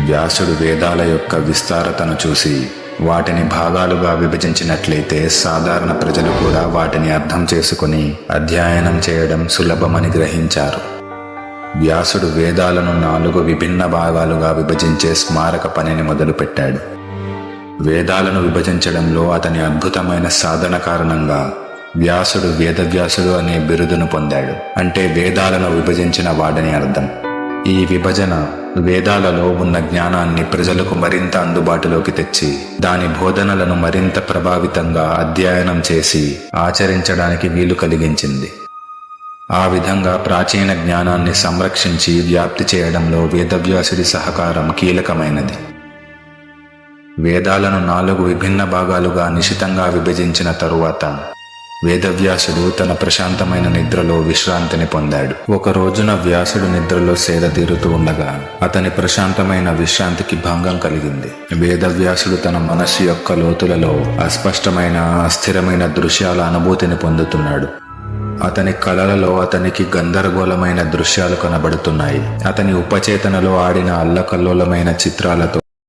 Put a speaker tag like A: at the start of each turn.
A: వ్యాసుడు వేదాల యొక్క విస్తారతను చూసి వాటిని భాగాలుగా విభజించినట్లయితే సాధారణ ప్రజలు కూడా వాటిని అర్థం చేసుకుని అధ్యయనం చేయడం సులభమని గ్రహించారు. వ్యాసుడు వేదాలను 4 విభిన్న భాగాలుగా విభజించే స్మారక పనిని మొదలుపెట్టాడు. వేదాలను విభజించడంలో అతని అద్భుతమైన సాధన కారణంగా వ్యాసుడు వేదవ్యాసుడు అనే బిరుదును పొందాడు. అంటే వేదాలను విభజించిన వాడని అర్థం. ఈ విభజన వేదాలలో ఉన్న జ్ఞానాన్ని ప్రజలకు మరింత అందుబాటులోకి తెచ్చి దాని బోధనలను మరింత ప్రభావితంగా అధ్యయనం చేసి ఆచరించడానికి వీలు కలిగించింది. ఆ విధంగా ప్రాచీన జ్ఞానాన్ని సంరక్షించి వ్యాప్తి చేయడంలో వేదవ్యాసుడి సహకారం కీలకమైనది. వేదాలను 4 విభిన్న భాగాలుగా నిశితంగా విభజించిన తరువాత వేదవ్యాసుడు తన ప్రశాంతమైన నిద్రలో విశ్రాంతిని పొందాడు. ఒక రోజున వ్యాసుడు నిద్రలో సేద తీరుతూ ఉండగా అతని ప్రశాంతమైన విశ్రాంతికి భంగం కలిగింది. వేదవ్యాసుడు తన మనస్సు యొక్క లోతులలో అస్పష్టమైన అస్థిరమైన దృశ్యాల అనుభూతిని పొందుతున్నాడు. అతని కలలలో అతనికి గందరగోళమైన దృశ్యాలు కనబడుతున్నాయి. అతని ఉపచేతనలో ఆడిన అల్లకల్లోలమైన చిత్రాలతో